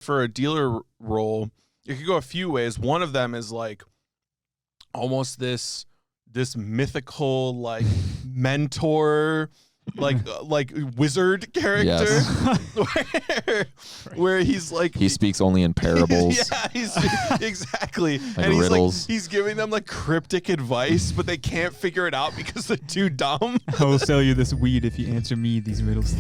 for a dealer role, it could go a few ways. One of them is like almost this mythical like mentor, like wizard character, where he's like he speaks only in parables. Yeah, he's exactly, like and riddles. he's giving them like cryptic advice, but they can't figure it out because they're too dumb. I will sell you this weed if you answer me these riddles.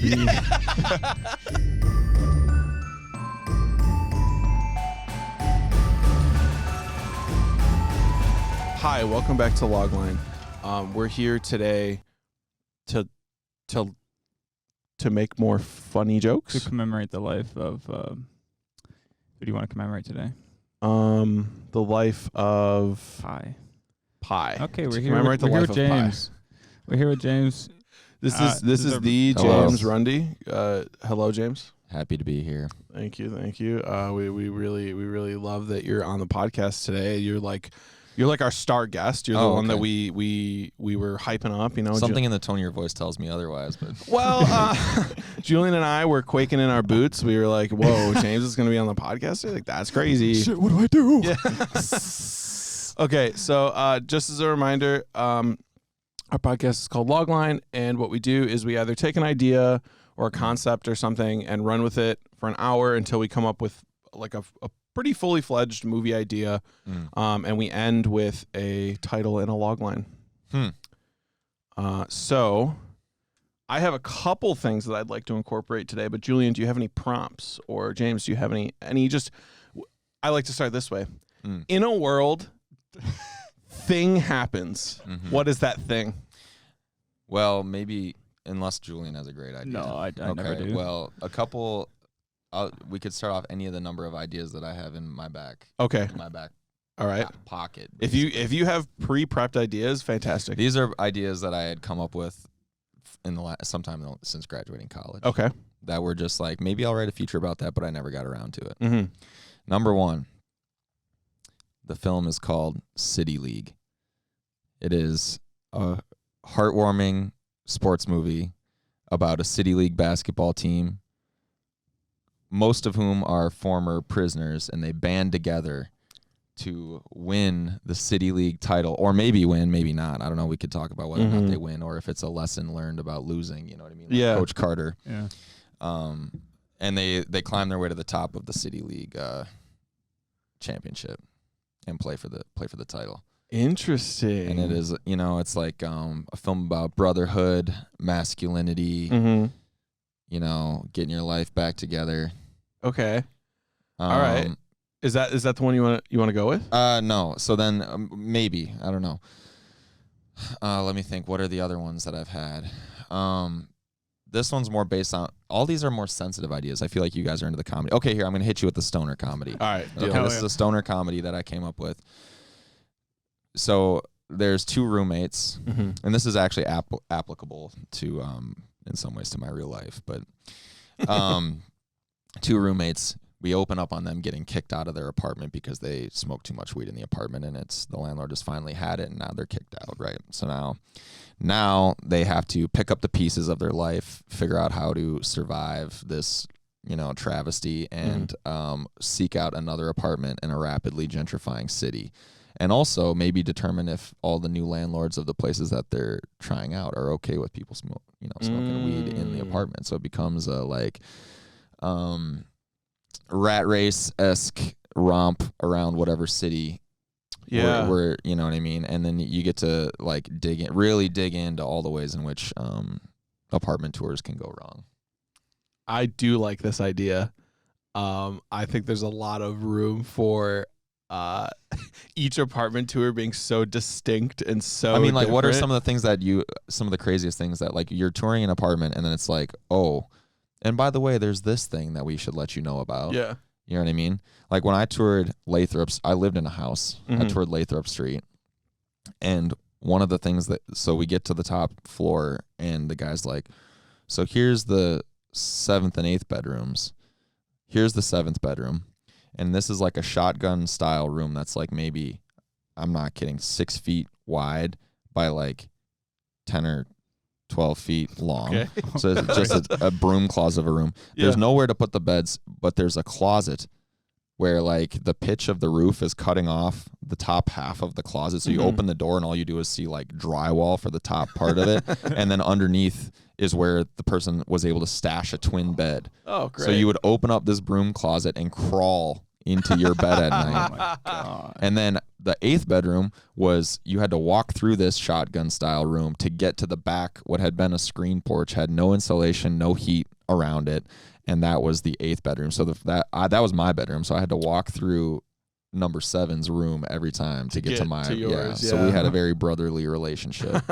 Hi, welcome back to Logline. We're here today to make more funny jokes. To commemorate the life of who do you want to commemorate today? The life of Pi. Okay, To we're here commemorate with, the we're here life with of Pi. James. We're here with James. This is the Hello. James Runde. Hello, James. Happy to be here. Thank you. We really love that you're on the podcast today. You're like our star guest. You're the one that we were hyping up. You know, Something in the tone of your voice tells me otherwise. But well, Julian and I were quaking in our boots. We were like, "Whoa, James is going to be on the podcast." We're like, that's crazy. Shit, what do I do? Yeah. Okay, so just as a reminder, our podcast is called Logline, and what we do is we either take an idea or a concept or something and run with it for an hour until we come up with like a pretty fully fledged movie idea, and we end with a title and a logline. So I have a couple things that I'd like to incorporate today, but Julian, do you have any prompts? Or James, do you have any just, I like to start this way. In a world, thing happens. What is that thing? well, maybe unless Julian has a great idea. No, I never do. Well, a couple. We could start off any of the number of ideas that I have in my back. Okay. In my back. All right. Pocket. If you have pre-prepped ideas, fantastic. These are ideas that I had come up with in the sometime since graduating college. Okay. That were just like, maybe I'll write a feature about that, but I never got around to it. Mm-hmm. Number one, the film is called City League. It is a heartwarming sports movie about a City League basketball team, most of whom are former prisoners, and they band together to win the City League title, or maybe win, maybe not. I don't know. We could talk about whether or not they win, or if it's a lesson learned about losing. You know what I mean? Like Yeah. Coach Carter. Yeah. And they climb their way to the top of the City League championship and play for the title. Interesting. And it is, it's like a film about brotherhood, masculinity, getting your life back together. Okay. All right. Is that the one you want to go with? No. So then maybe, I don't know. Let me think. What are the other ones that I've had? This one's more based on, all these are more sensitive ideas. I feel like you guys are into the comedy. Okay, here, I'm going to hit you with the stoner comedy. All right. Okay, this is a stoner comedy that I came up with. So there's two roommates, and this is actually applicable to, in some ways, to my real life. But two roommates, we open up on them getting kicked out of their apartment because they smoked too much weed in the apartment, and the landlord has finally had it, and now they're kicked out, right? So now they have to pick up the pieces of their life, figure out how to survive this, travesty, and seek out another apartment in a rapidly gentrifying city. And also maybe determine if all the new landlords of the places that they're trying out are okay with people smoking weed in the apartment. So it becomes a rat race-esque romp around whatever city. Yeah. Where you know what I mean? And then you get to really dig into all the ways in which apartment tours can go wrong. I do like this idea. I think there's a lot of room for each apartment tour being so distinct and so different. What are some of the things some of the craziest things that you're touring an apartment and then it's like, oh, and by the way, there's this thing that we should let you know about. Yeah. You know what I mean? Like when I toured Lathrop's, I lived in a house. I toured Lathrop Street. And one of the things so we get to the top floor and the guy's like, so here's the 7th and 8th bedrooms. Here's the 7th bedroom. And this is like a shotgun style room that's like maybe, I'm not kidding, 6 feet wide by like 10 or 12 feet long. Okay. So it's just a broom closet of a room. There's nowhere to put the beds, but there's a closet where like the pitch of the roof is cutting off the top half of the closet. So you open the door and all you do is see like drywall for the top part of it. And then underneath is where the person was able to stash a twin bed. Oh, great. So you would open up this broom closet and crawl into your bed at night. Oh my God. And then the 8th bedroom was you had to walk through this shotgun style room to get to the back. What had been a screen porch had no insulation, no heat around it. And that was the 8th bedroom. So that was my bedroom. So I had to walk through number 7's room every time to get to my yours. So we had a very brotherly relationship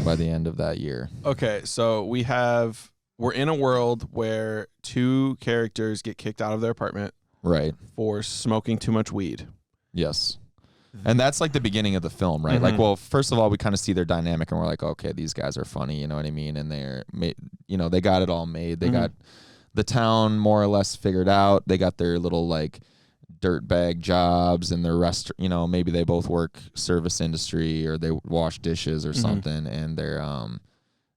by the end of that year. Okay, so we're in a world where 2 characters get kicked out of their apartment Right. for smoking too much weed. Yes. And that's like the beginning of the film, right? Like, well, first of all, we kind of see their dynamic and we're like, okay, these guys are funny, you know what I mean? And they got it all made. They got the town more or less figured out. They got their little like dirtbag jobs and their restaurant, maybe they both work service industry or they wash dishes or something. And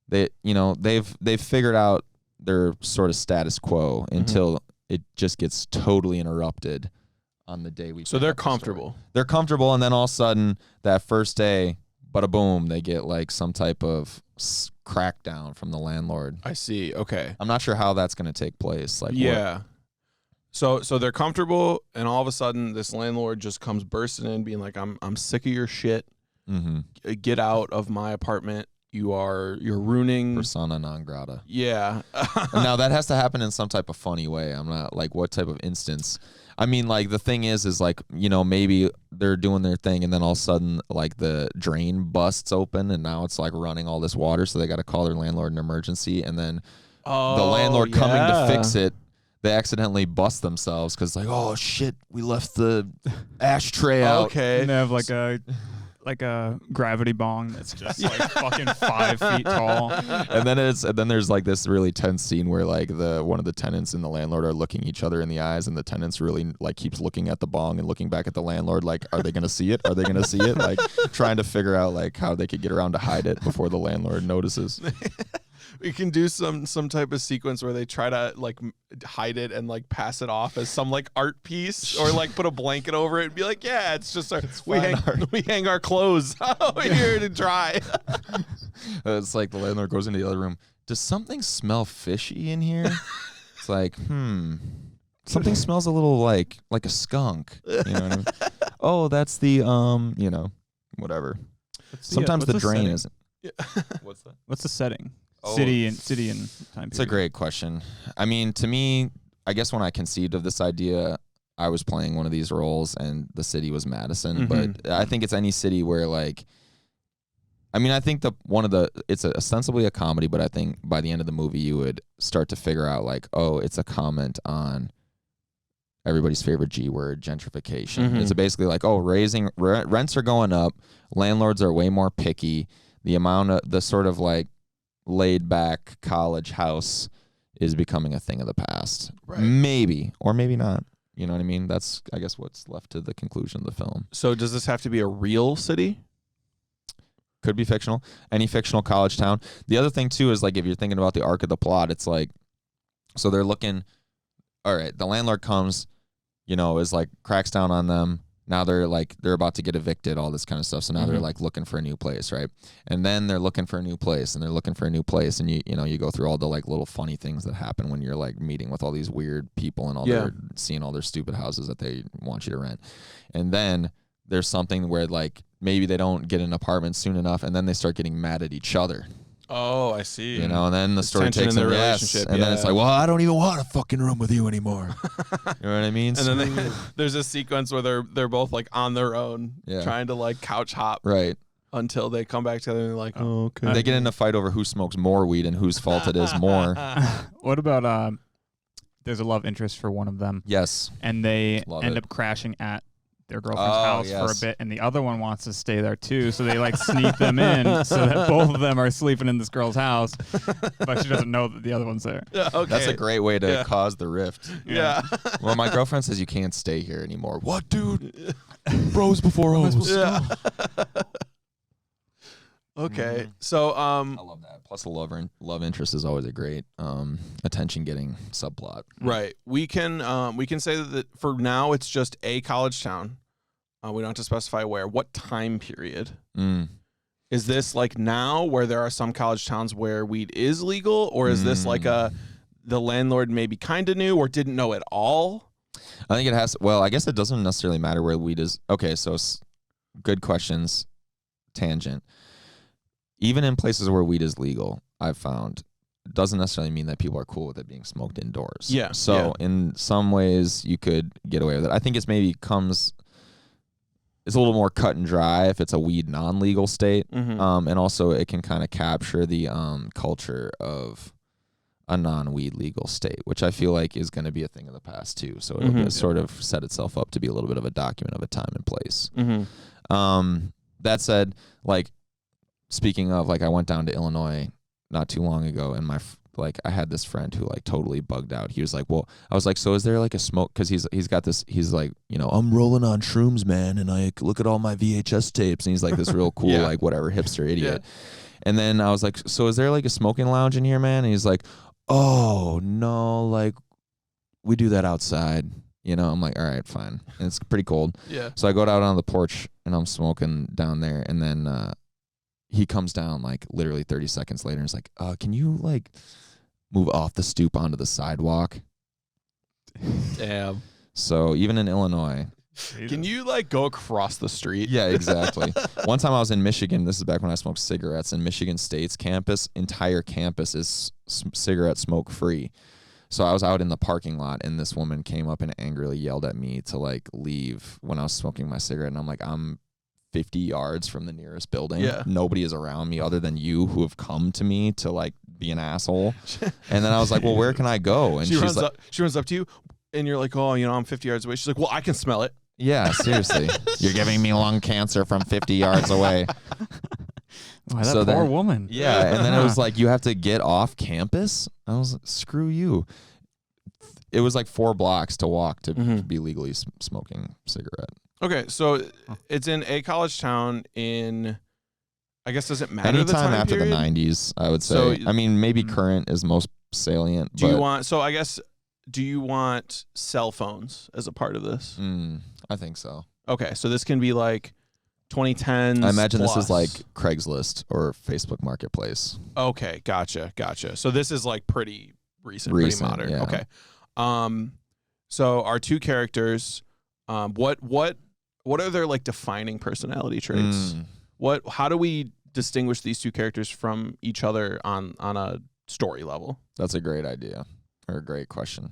they've figured out their sort of status quo until it just gets totally interrupted on the day we. So they're comfortable. They're comfortable, and then all of a sudden, that first day, bada boom, they get like some type of crackdown from the landlord. I see. Okay. I'm not sure how that's going to take place. Like, yeah. So they're comfortable, and all of a sudden, this landlord just comes bursting in, being like, "I'm sick of your shit. Get out of my apartment. You're ruining persona non grata." Yeah. Now that has to happen in some type of funny way. I'm not like what type of instance. I mean, like the thing is like, maybe they're doing their thing and then all of a sudden like the drain busts open and now it's like running all this water. So they got to call their landlord an emergency. And then the landlord coming to fix it, they accidentally bust themselves because like, oh shit, we left the ashtray out. Okay. And they have like a gravity bong that's just like fucking 5 feet tall. And then there's like this really tense scene where like one of the tenants and the landlord are looking each other in the eyes, and the tenants really like keeps looking at the bong and looking back at the landlord like, are they gonna see it? Are they gonna see it? Like trying to figure out like how they could get around to hide it before the landlord notices. We can do some type of sequence where they try to like hide it and like pass it off as some like art piece, or like put a blanket over it and be like, yeah, it's just we hang our clothes over here to dry. It's like the landlord goes into the other room. Does something smell fishy in here? It's like, something smells a little like a skunk. You know what I mean? Oh, that's the whatever. Sometimes the drain isn't. What's that? What's the setting? Oh. City and time period. It's a great question. I mean, to me, I guess when I conceived of this idea, I was playing one of these roles and the city was Madison. But I think it's any city where like, I mean, I think it's ostensibly a comedy, but I think by the end of the movie, you would start to figure out like, oh, it's a comment on everybody's favorite G word, gentrification. It's basically like, oh, rents are going up. Landlords are way more picky. The amount of the sort of like laid back college house is becoming a thing of the past. Right. Maybe, or maybe not. You know what I mean? That's, I guess, what's left to the conclusion of the film. So does this have to be a real city? Could be fictional. Any fictional college town. The other thing, too, is like if you're thinking about the arc of the plot, it's like, so they're looking, all right, the landlord comes, is like cracks down on them. Now they're about to get evicted, all this kind of stuff. So now they're like looking for a new place, right? And then they're looking for a new place, and they're looking for a new place, and you go through all the like little funny things that happen when you're like meeting with all these weird people and seeing all their stupid houses that they want you to rent. And then there's something where like maybe they don't get an apartment soon enough, and then they start getting mad at each other. Oh, I see. And then the story takes their relationship, and then it's like, well, I don't even want a fucking room with you anymore. You know what I mean? And then there's a sequence where they're both like on their own, trying to like couch hop, right? Until they come back together and they're like, oh, okay. They get in a fight over who smokes more weed and whose fault it is more. What about there's a love interest for one of them? Yes, and they end up crashing at their girlfriend's house for a bit, and the other one wants to stay there too, so they like sneak them in so that both of them are sleeping in this girl's house, but she doesn't know that the other one's there. Okay. That's a great way to cause the rift. Yeah. Well, my girlfriend says you can't stay here anymore. What, dude? Bros before hoes. Yeah. Okay. So I love that. Plus, the love interest is always a great attention-getting subplot. Right. We can say that for now it's just a college town. We don't have to specify where. What time period? Is this like now where there are some college towns where weed is legal, or is this like the landlord maybe kind of knew or didn't know at all? I think it has. Well, I guess it doesn't necessarily matter where weed is. Okay, so good questions. Tangent. Even in places where weed is legal, I've found, it doesn't necessarily mean that people are cool with it being smoked indoors. Yeah. So in some ways, you could get away with it. I think it's maybe it's a little more cut and dry if it's a weed non-legal state. And also it can kind of capture the culture of a non-weed legal state, which I feel like is going to be a thing of the past too. So it'll sort of set itself up to be a little bit of a document of a time and place. That said, like, speaking of, like, I went down to Illinois not too long ago, and I had this friend who like totally bugged out. He was like, well, I was like, so is there like a smoke? Because he's got this, he's like, I'm rolling on shrooms, man, and I look at all my VHS tapes, and he's like this real cool, like whatever hipster idiot. And then I was like, so is there like a smoking lounge in here, man? And he's like, oh no, like we do that outside. I'm like, all right, fine. And it's pretty cold. Yeah. So I go out on the porch and I'm smoking down there, and then he comes down like literally 30 seconds later and is like, can you like move off the stoop onto the sidewalk? Damn. So even in Illinois. Can you like go across the street? Yeah, exactly. One time I was in Michigan. This is back when I smoked cigarettes. In Michigan State's entire campus is cigarette smoke free. So I was out in the parking lot, and this woman came up and angrily yelled at me to like leave when I was smoking my cigarette. And I'm like, I'm 50 yards from the nearest building. Yeah. Nobody is around me other than you who have come to me to like be an asshole. And then I was like, well, where can I go? And she runs up to you, and you're like, oh, I'm 50 yards away. She's like, well, I can smell it. Yeah, seriously. You're giving me lung cancer from 50 yards away. Wow, that poor woman. Yeah, and then it was like, you have to get off campus? I was like, screw you. It was like 4 blocks to walk to be legally smoking cigarette. Okay, so it's in a college town in, I guess, does it matter anytime the time after period? The 90s, I would say. So, I mean, maybe current is most salient. Do you want cell phones as a part of this? I think so. Okay, so this can be like 2010s. I imagine plus. This is like Craigslist or Facebook Marketplace. Okay, gotcha. So this is like pretty recent, pretty modern. Yeah. Okay. So our two characters, what are their like defining personality traits? How do we distinguish these two characters from each other on a story level? That's a great idea, or a great question.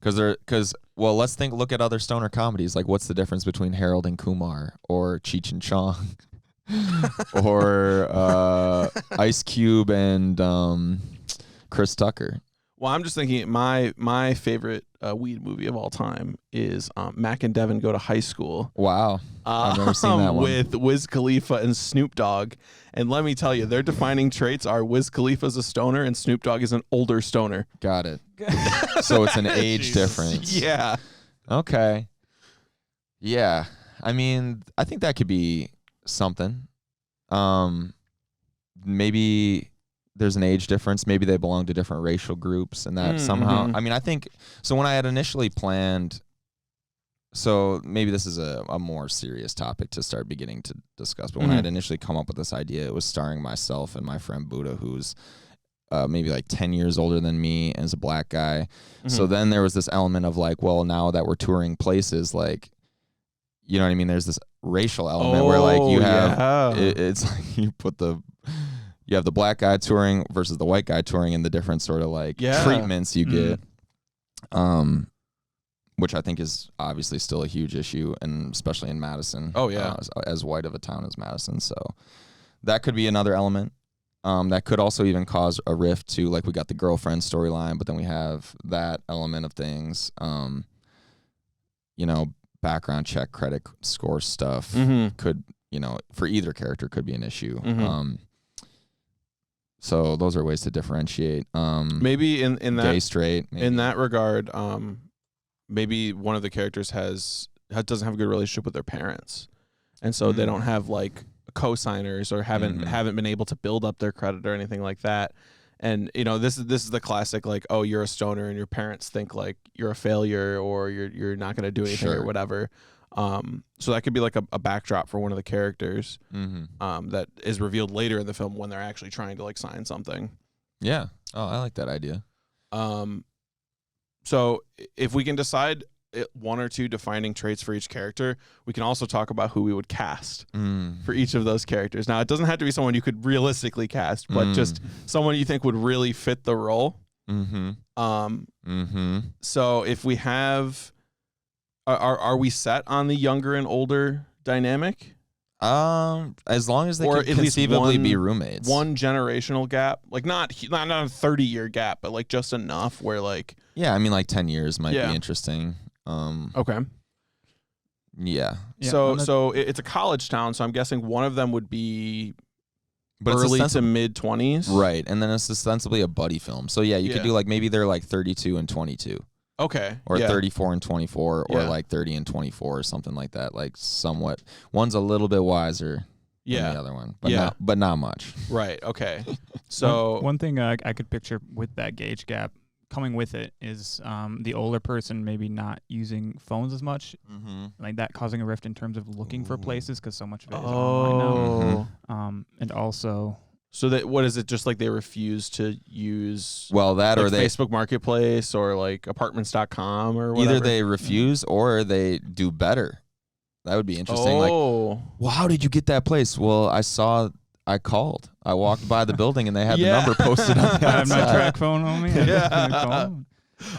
Look at other stoner comedies. Like, what's the difference between Harold and Kumar, or Cheech and Chong, or Ice Cube and Chris Tucker? Well, I'm just thinking my favorite weed movie of all time is Mac and Devin Go to High School. Wow. I've never seen that one. With Wiz Khalifa and Snoop Dogg. And let me tell you, their defining traits are Wiz Khalifa's a stoner and Snoop Dogg is an older stoner. Got it. So it's an age difference. Yeah. Okay. Yeah. I mean, I think that could be something. Maybe there's an age difference. Maybe they belong to different racial groups, and that somehow, I mean, I think, so when I had initially planned, so maybe this is a more serious topic to start beginning to discuss, but when I had initially come up with this idea, it was starring myself and my friend Buddha, who's maybe like 10 years older than me and is a black guy. So then there was this element of like, well, now that we're touring places, like, you know what I mean? There's this racial element where like you have, it's like you have the black guy touring versus the white guy touring, and the different sort of like treatments you get, which I think is obviously still a huge issue, and especially in Madison. Oh yeah, as white of a town as Madison. So that could be another element. That could also even cause a rift to, like, we got the girlfriend storyline, but then we have that element of things. Background check, credit score stuff could, for either character could be an issue. So those are ways to differentiate. Maybe in that gay, straight. Maybe. In that regard, maybe one of the characters doesn't have a good relationship with their parents, and so they don't have like co-signers or haven't been able to build up their credit or anything like that. And this is the classic, like, oh, you're a stoner and your parents think like you're a failure or you're not going to do anything or whatever. So that could be like a backdrop for one of the characters that is revealed later in the film when they're actually trying to like sign something. Yeah. Oh, I like that idea. So if we can decide one or two defining traits for each character, we can also talk about who we would cast for each of those characters. Now, it doesn't have to be someone you could realistically cast, but just someone you think would really fit the role. So if we have, are we set on the younger and older dynamic? As long as they or could at least conceivably be roommates. One generational gap, like not a 30-year gap, but like just enough where like, yeah, I mean like 10 years might be interesting. Okay. Yeah. So it's a college town, so I'm guessing one of them would be but early to mid 20s. Right. And then it's ostensibly a buddy film. So yeah, you could do like maybe they're like 32 and 22. Okay. Or 34 and 24 or like 30 and 24 or something like that. Like somewhat. One's a little bit wiser than the other one. But not much. Right. Okay. So one thing I could picture with that gauge gap coming with it is the older person maybe not using phones as much, like that causing a rift in terms of looking for places because so much of it is online now. And also, so that what is it? Just like they refuse to use that like or they Facebook Marketplace or like apartments.com or whatever. Either they refuse or they do better. That would be interesting. Like, well, how did you get that place? Well, I called. I walked by the building and they had the number posted on the outside. I have my track phone on me.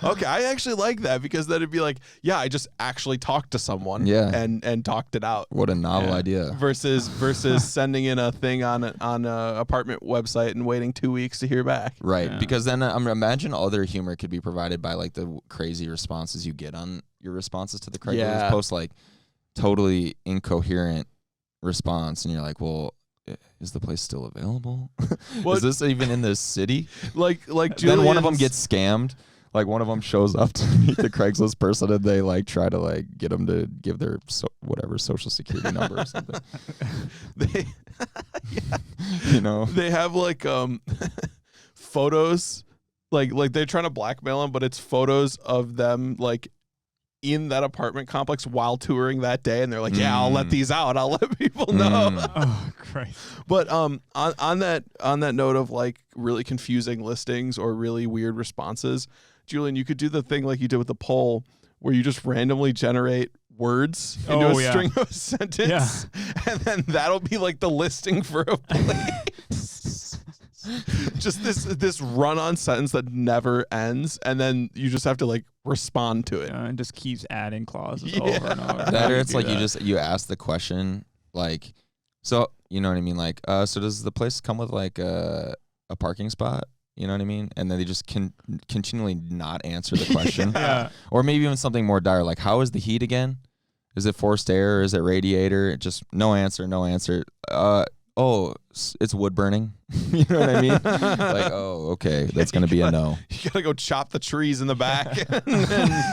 Okay, I actually like that because then it'd be like, I just actually talked to someone and talked it out. What a novel idea. Versus sending in a thing on a apartment website and waiting 2 weeks to hear back. Right, because then imagine other humor could be provided by like the crazy responses you get on your responses to the Craigslist post, like totally incoherent response, and you're like, well, is the place still available? Is this even in this city? Like then one of them gets scammed. Like one of them shows up to meet the Craigslist person and they like try to like get them to give their whatever social security number or something. They have like photos, like they're trying to blackmail them, but it's photos of them like in that apartment complex while touring that day, and they're like, I'll let these out. I'll let people know. Oh, Christ. But on that note of like really confusing listings or really weird responses, Julian, you could do the thing like you did with the poll where you just randomly generate words into a string of a sentence, and then that'll be like the listing for a place. Just this run-on sentence that never ends, and then you just have to like respond to it. And just keeps adding clauses over and over. That or it's like you ask the question like, so you know what I mean, like so does the place come with like a parking spot? You know what I mean? And then they just continually not answer the question. Or maybe even something more dire, like how is the heat again? Is it forced air or is it radiator? Just no answer. Oh, it's wood burning. You know what I mean? Like, oh, okay, that's going to be a no. You got to go chop the trees in the back and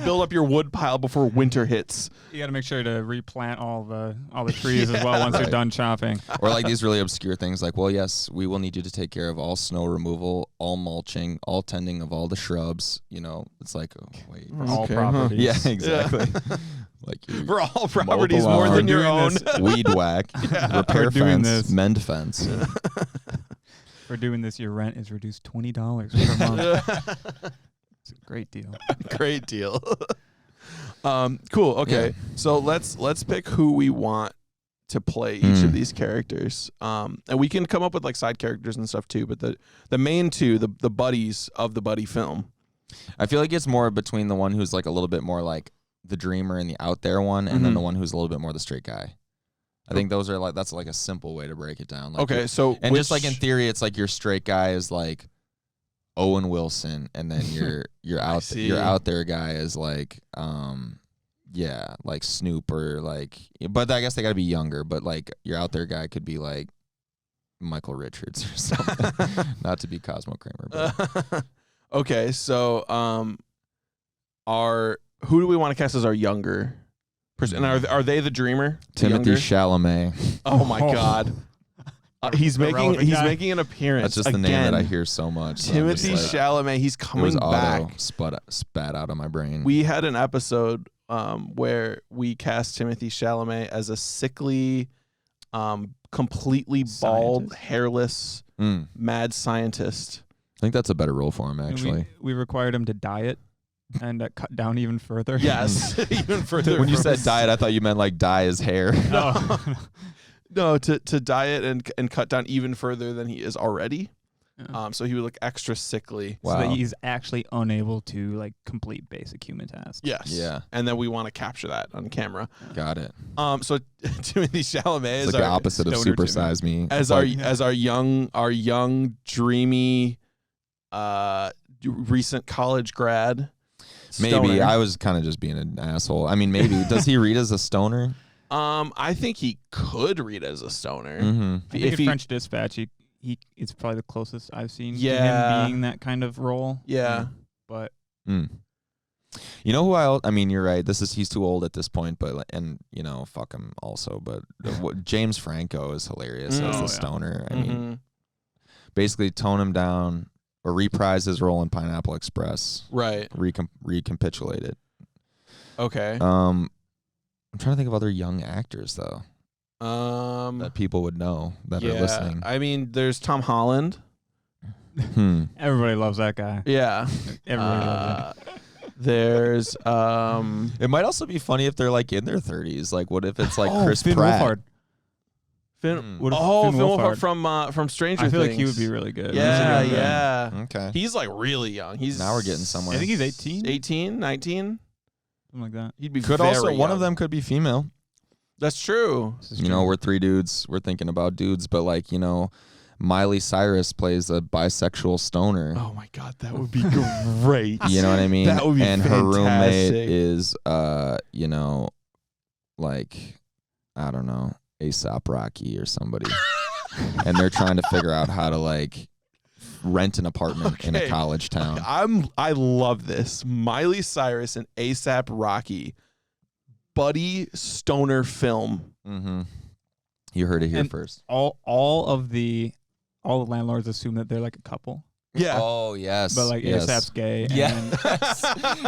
build up your wood pile before winter hits. You got to make sure to replant all the trees as well once you're done chopping. Or like these really obscure things like, well, yes, we will need you to take care of all snow removal, all mulching, all tending of all the shrubs. You know, it's like, oh, wait. For all properties. Yeah, exactly. Like for all properties more than your own. Weed whack, repair fence, mend fence. For doing this, your rent is reduced $20 per month. It's a great deal. Great deal. Cool. Okay, so let's pick who we want to play each of these characters, and we can come up with like side characters and stuff too. But the main two, the buddies of the buddy film. I feel like it's more between the one who's like a little bit more like the dreamer and the out there one, and then the one who's a little bit more the straight guy. I think those are like, that's like a simple way to break it down. Like okay, so and just like in theory, it's like your straight guy is like Owen Wilson, and then your out there guy is like like Snoop or like, but I guess they got to be younger. But like your out there guy could be like Michael Richards or something. Not to be Cosmo Kramer, but okay, so who do we want to cast as our younger And are they the dreamer? Timothy Chalamet. Oh my God. He's making an appearance. That's just again. the name that I hear so much. Timothy Chalamet. He's coming back. Spat out of my brain. We had an episode where we cast Timothy Chalamet as a sickly, completely bald, hairless, mad scientist. I think that's a better role for him, actually. We required him to diet and cut down even further. Yes, even further. When you said diet, I thought you meant like dye his hair. No, to diet and cut down even further than he is already. Yeah. So he would look extra sickly. Wow. So that he's actually unable to like complete basic human tasks. Yes. Yeah. And then we want to capture that on camera. Got it. So Timothy Chalamet is like the opposite of Super Size Me. As our young dreamy recent college grad. Maybe stoner. I was kind of just being an asshole. I mean, maybe does he read as a stoner? I think he could read as a stoner. Mm-hmm. I think in French Dispatch, it's probably the closest I've seen to him being that kind of role. Yeah, but you know who I mean, you're right. He's too old at this point, but fuck him also. But James Franco is hilarious as the stoner. I mean, basically tone him down or reprise his role in Pineapple Express. Right. Recapitulate it. Okay. I'm trying to think of other young actors though. That people would know that are listening. I mean, there's Tom Holland. Everybody loves that guy. Yeah. Everybody loves that. There's It might also be funny if they're like in their 30s. Like, what if it's like Chris Finn Pratt? Wolfhard. Finn Finn Wolfhard from Stranger Things. I feel like he would be really good. Yeah. Okay. He's like really young. Now we're getting somewhere. I think he's 18. 18, 19. Something like that. He'd be Could very also one young. of them could be female. That's true. We're three dudes. We're thinking about dudes, but like, Miley Cyrus plays a bisexual stoner. Oh my God, that would be great. You know what I mean? That would be fantastic. Her roommate is like, I don't know, A$AP Rocky or somebody. And they're trying to figure out how to like rent an apartment in a college town. I love this. Miley Cyrus and A$AP Rocky buddy stoner film. Mm-hmm. You heard it here first. All the landlords assume that they're like a couple. Yeah. Oh yes. But like A$AP's gay. Yeah. And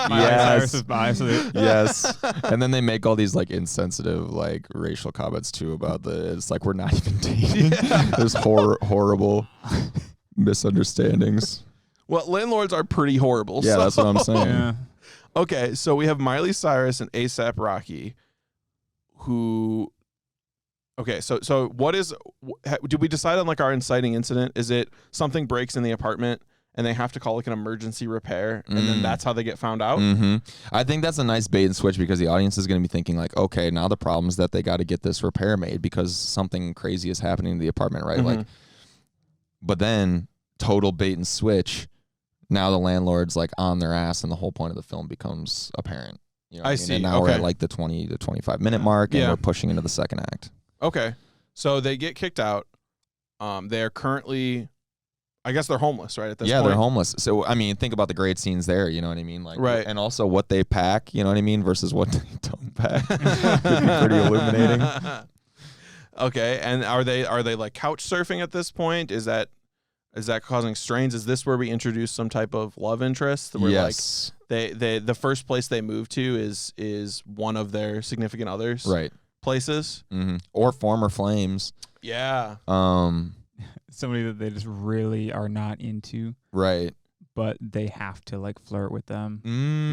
Miley Cyrus is bi. So yes. And then they make all these like insensitive like racial comments too about it's like we're not even dating. There's horrible misunderstandings. Well, landlords are pretty horrible. Yeah, that's what I'm saying. Yeah. Okay, so we have Miley Cyrus and A$AP Rocky, who. Okay, so what is? Did we decide on like our inciting incident? Is it something breaks in the apartment and they have to call like an emergency repair, and then that's how they get found out? Mm-hmm. I think that's a nice bait and switch because the audience is going to be thinking like, okay, now the problem is that they got to get this repair made because something crazy is happening in the apartment, right? Mm-hmm. Like, but then total bait and switch. Now the landlord's like on their ass, and the whole point of the film becomes apparent. You know what I mean? see. And now we're at like the 20 to 25 minute mark, and we're pushing into the second act. Okay, so they get kicked out. They're currently, I guess they're homeless, right? At this point. They're homeless. So I mean, think about the great scenes there. You know what I mean? Like, right. And also what they pack. You know what I mean? Versus what they don't pack. Could be pretty illuminating. Okay, and are they like couch surfing at this point? Is that causing strains? Is this where we introduce some type of love interest? Where yes. Like the first place they move to is one of their significant others. Right. Places. Mm-hmm. Or former flames. Yeah. Somebody that they just really are not into. Right. But they have to like flirt with them.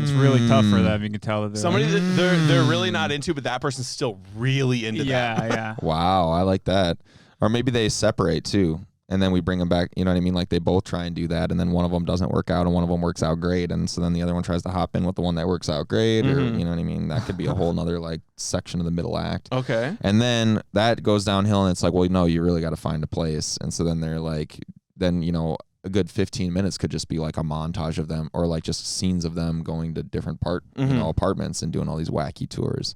It's really tough for them. You can tell that they're somebody that they're really not into, but that person's still really into that. Yeah. Wow, I like that. Or maybe they separate too, and then we bring them back. You know what I mean? Like they both try and do that, and then one of them doesn't work out, and one of them works out great, and so then the other one tries to hop in with the one that works out great, or you know what I mean? That could be a whole nother like section of the middle act. Okay. And then that goes downhill, and it's like, well, no, you really got to find a place, and so then they're like, a good 15 minutes could just be like a montage of them, or like just scenes of them going to different apartments and doing all these wacky tours.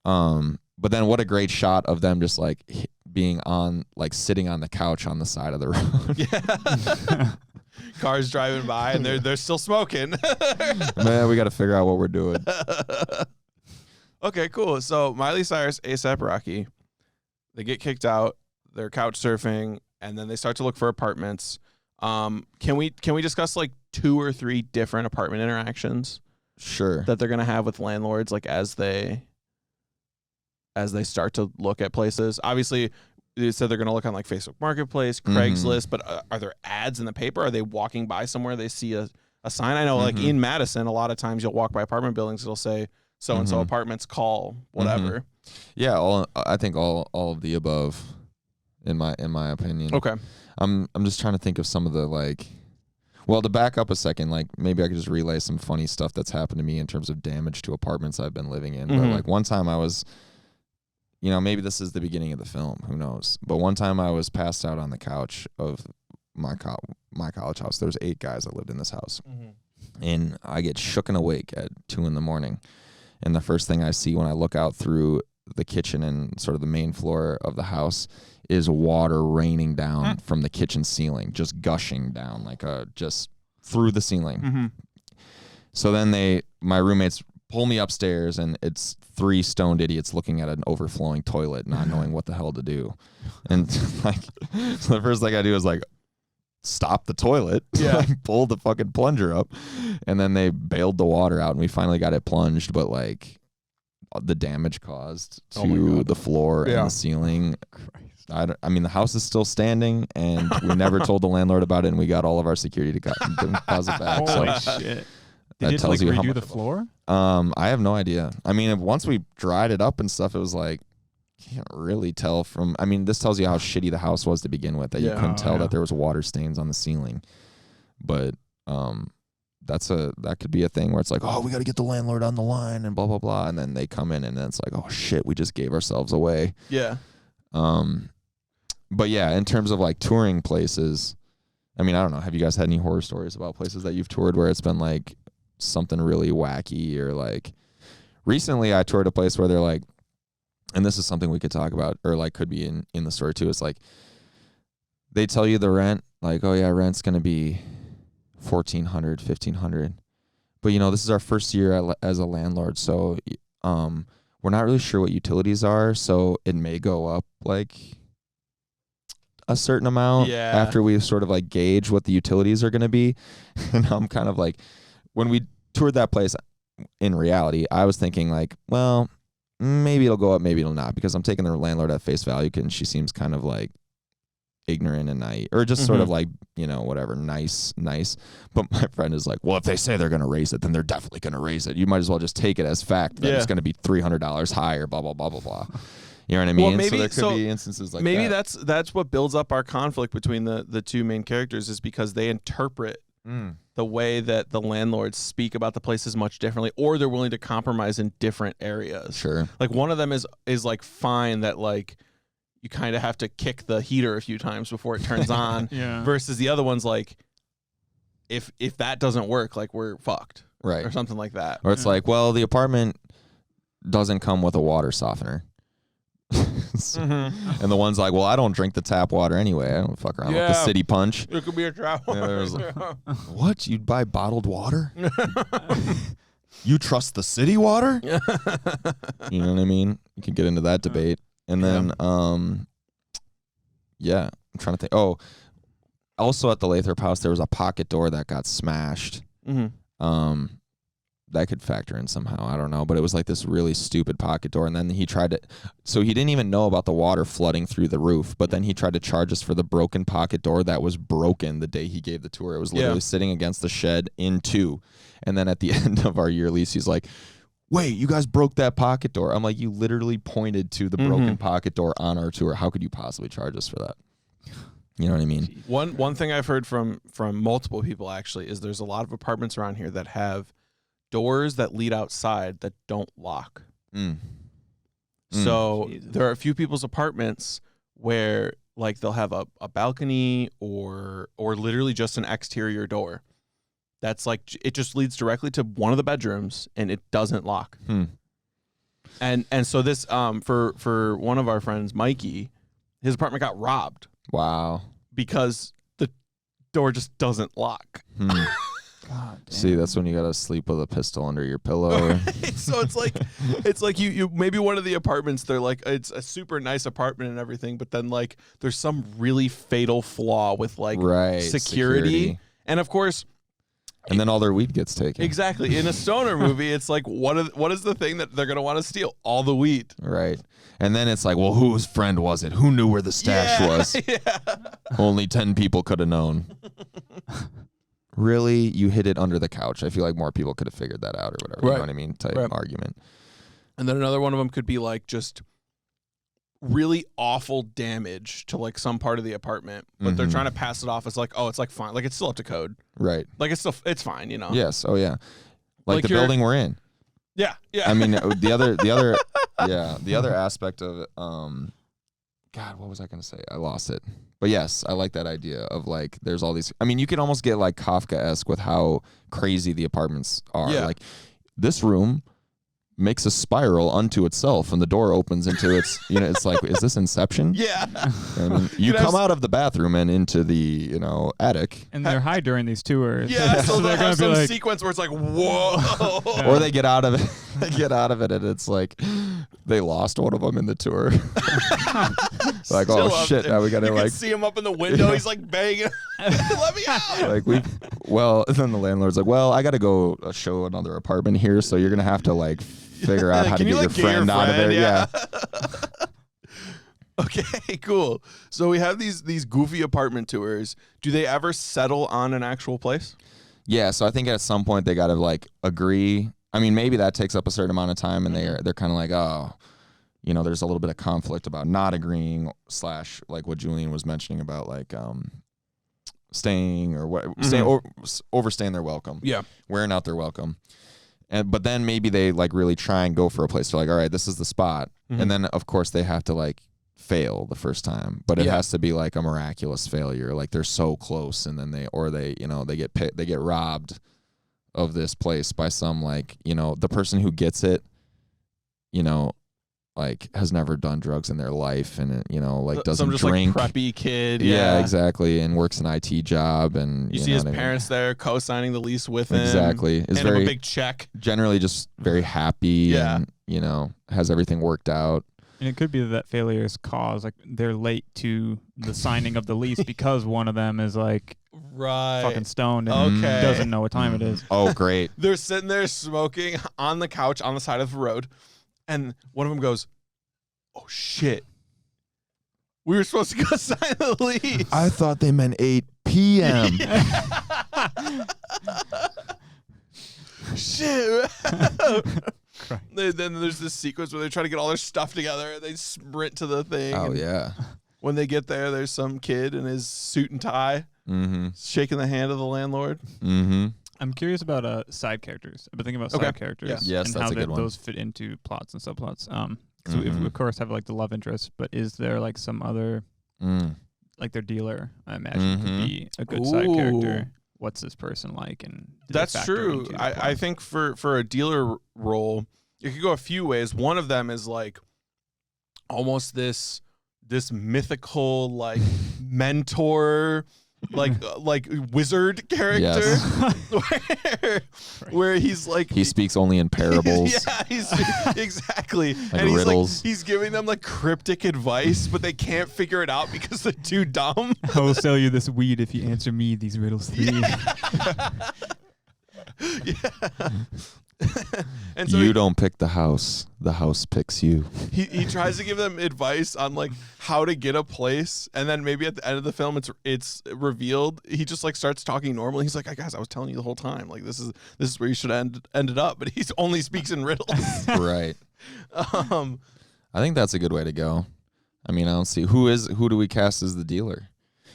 But then what a great shot of them just like being on, like sitting on the couch on the side of the road. Yeah. Cars driving by and they're still smoking. Man, we got to figure out what we're doing. Okay, cool. So Miley Cyrus, A$AP Rocky, they get kicked out. They're couch surfing, and then they start to look for apartments. Can we discuss like 2 or 3 different apartment interactions? Sure. That they're gonna have with landlords, like as they start to look at places. Obviously, they said they're gonna look on like Facebook Marketplace, Craigslist, but are there ads in the paper? Are they walking by somewhere they see a sign? I know, like in Madison, a lot of times you'll walk by apartment buildings, it'll say so and so apartments, call whatever. Yeah, I think all of the above, in my opinion. Okay. I'm just trying to think of some of the like. Well, to back up a second, like maybe I could just relay some funny stuff that's happened to me in terms of damage to apartments I've been living in. But like one time I was, maybe this is the beginning of the film, who knows? But one time I was passed out on the couch of my college house. There was 8 guys that lived in this house, and I get shooken awake at 2 a.m. And the first thing I see when I look out through the kitchen and sort of the main floor of the house is water raining down from the kitchen ceiling, just gushing down like just through the ceiling. So then my roommates pull me upstairs, and it's 3 stoned idiots looking at an overflowing toilet, not knowing what the hell to do. And like, so the first thing I do is like stop the toilet, pull the fucking plunger up, and then they bailed the water out, and we finally got it plunged. But like the damage caused to the floor and the ceiling. I mean, the house is still standing, and we never told the landlord about it, and we got all of our security deposit back. Holy shit. Did you tells you how redo much the floor? I have no idea. I mean, once we dried it up and stuff, it was like, can't really tell from. I mean, this tells you how shitty the house was to begin with, that you couldn't tell that there was water stains on the ceiling. But that could be a thing where it's like, oh, we got to get the landlord on the line and blah blah blah, and then they come in and then it's like, oh shit, we just gave ourselves away. Yeah. But yeah, in terms of like touring places, I mean, I don't know. Have you guys had any horror stories about places that you've toured where it's been like something really wacky? Or like recently I toured a place where they're like, and this is something we could talk about, or like could be in the story too. It's like they tell you the rent, like, oh yeah, rent's going to be $1,400, $1,500. But this is our first year as a landlord. So, we're not really sure what utilities are. So it may go up like a certain amount after we sort of like gauge what the utilities are going to be. And I'm kind of like, when we toured that place, in reality, I was thinking like, well, maybe it'll go up, maybe it'll not, because I'm taking the landlord at face value, and she seems kind of like ignorant and naive, or just sort of like, whatever, nice. But my friend is like, well, if they say they're going to raise it, then they're definitely going to raise it. You might as well just take it as fact that it's going to be $300 higher, blah, blah, blah, blah, blah. You know what I mean? Well, maybe, so there could be instances like maybe that. that's what builds up our conflict between the 2 main characters, is because they interpret the way that the landlords speak about the places much differently, or they're willing to compromise in different areas. Sure. Like one of them is like fine that like you kind of have to kick the heater a few times before it turns on, versus the other one's like, if that doesn't work, like we're fucked, right, or something like that. Or it's like, well, the apartment doesn't come with a water softener. And the one's like, well, I don't drink the tap water anyway. I don't fuck around with the city punch. It could be a trap. Like, what? You'd buy bottled water? You trust the city water? You know what I mean? You can get into that debate. And then, I'm trying to think. Oh, also at the Lathrop house, there was a pocket door that got smashed. That could factor in somehow. I don't know. But it was like this really stupid pocket door. And then he tried to, so he didn't even know about the water flooding through the roof. But then he tried to charge us for the broken pocket door that was broken the day he gave the tour. It was literally sitting against the shed in 2. And then at the end of our year lease, he's like, wait, you guys broke that pocket door. I'm like, you literally pointed to the broken pocket door on our tour. How could you possibly charge us for that? You know what I mean? One thing I've heard from multiple people actually is there's a lot of apartments around here that have doors that lead outside that don't lock. So Jesus. There are a few people's apartments where like they'll have a balcony or literally just an exterior door. That's like, it just leads directly to one of the bedrooms and it doesn't lock. And so this, for one of our friends, Mikey, his apartment got robbed. Wow. Because the door just doesn't lock. God damn. See, that's when you gotta sleep with a pistol under your pillow. So it's like you maybe one of the apartments, they're like, it's a super nice apartment and everything, but then like there's some really fatal flaw with like security. And of course, and then all their weed gets taken. Exactly. In a stoner movie, it's like, what is the thing that they're going to want to steal? All the weed. Right. And then it's like, well, whose friend was it? Who knew where the stash was? Yeah. Only 10 people could have known. Really? You hid it under the couch. I feel like more people could have figured that out or whatever. You know what I mean? Type argument. And then another one of them could be like just really awful damage to like some part of the apartment, but they're trying to pass it off as like, oh, it's like fine, like it's still up to code, right? Like it's fine, you know. Yes. Oh yeah. Like the building we're in. Yeah. I mean, the other aspect of it. God, what was I gonna say? I lost it. But yes, I like that idea of like there's all these. I mean, you can almost get like Kafka-esque with how crazy the apartments are. Yeah. Like this room makes a spiral unto itself and the door opens into its, it's like, is this Inception? Yeah. I mean, you come out of the bathroom and into the, attic. And they're high during these tours. Yeah, so they're going to be like, sequence where it's like, whoa. Or they get out of it. And it's like they lost one of them in the tour. Like, oh shit, now we got to like see him up in the window. He's like banging. Let me out. Like and then the landlord's like, well, I got to go show another apartment here. So you're going to have to like figure out how to get your friend out of there. Yeah. Okay, cool. So we have these goofy apartment tours. Do they ever settle on an actual place? Yeah, so I think at some point they got to like agree. I mean, maybe that takes up a certain amount of time, and they're kind of like, oh, there's a little bit of conflict about not agreeing / like what Julian was mentioning about like staying or what overstaying their welcome. Yeah, wearing out their welcome. But then maybe they like really try and go for a place. They're like, all right, this is the spot. And then of course they have to like fail the first time, but it has to be like a miraculous failure. Like they're so close, and then they get robbed of this place by some like, the person who gets it, like has never done drugs in their life, and like doesn't some just drink. Like preppy kid. Yeah, exactly, and works an IT job, and you see his parents there co-signing the lease with him. Exactly, it's very a big check. Generally, just very happy. And has everything worked out. And it could be that failure is caused, like they're late to the signing of the lease because one of them is like fucking stoned and doesn't know what time it is. Oh, great. They're sitting there smoking on the couch on the side of the road, and one of them goes, "Oh shit, we were supposed to go sign the lease." I thought they meant 8 p.m. Shit. Then there's this sequence where they try to get all their stuff together and they sprint to the thing. Oh, yeah. When they get there, there's some kid in his suit and tie shaking the hand of the landlord. I'm curious about side characters. I've been thinking about side characters Yes, and that's how a good one. those fit into plots and subplots. Because we of course have like the love interest, but is there like some other like their dealer? I imagine could be a good side character. What's this person like? And that's true. I think for a dealer role, it could go a few ways. One of them is like almost this mythical like mentor, like wizard character, where he's like he speaks only in parables. Yeah, he's exactly. Like and riddles. He's giving them like cryptic advice, but they can't figure it out because they're too dumb. I will sell you this weed if you answer me these riddles 3. Yeah. And so you don't pick the house picks you. He tries to give them advice on like how to get a place, and then maybe at the end of the film it's revealed he just like starts talking normally. He's like, guys, I was telling you the whole time, like this is where you should ended up, but he only speaks in riddles. Right. I think that's a good way to go. I mean, I don't see who do we cast as the dealer.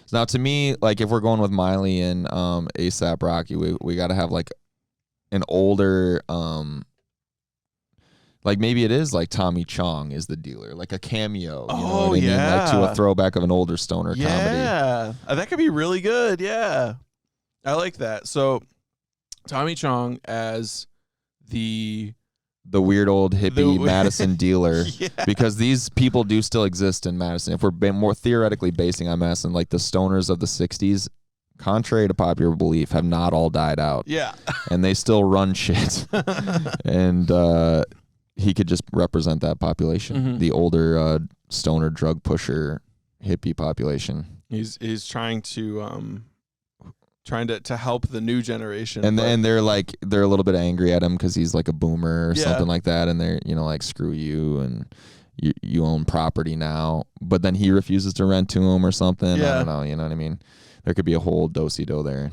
So now to me, like if we're going with Miley and ASAP Rocky, we got to have like an older like maybe it is like Tommy Chong is the dealer, like a cameo. You know what I mean? Like to a throwback of an older stoner comedy. Yeah, that could be really good. Yeah, I like that. So Tommy Chong as the weird old hippie Madison dealer, yeah. Because these people do still exist in Madison. If we're more theoretically basing on Madison, like the stoners of the 60s contrary to popular belief, have not all died out. Yeah. And they still run shit. And he could just represent that population, the older stoner drug pusher hippie population. He's trying to help the new generation. And then they're a little bit angry at him because he's like a boomer or something like that, and they're like, screw you, and you own property now. But then he refuses to rent to him or something. Yeah. I don't know. You know what I mean? There could be a whole do-si-do there.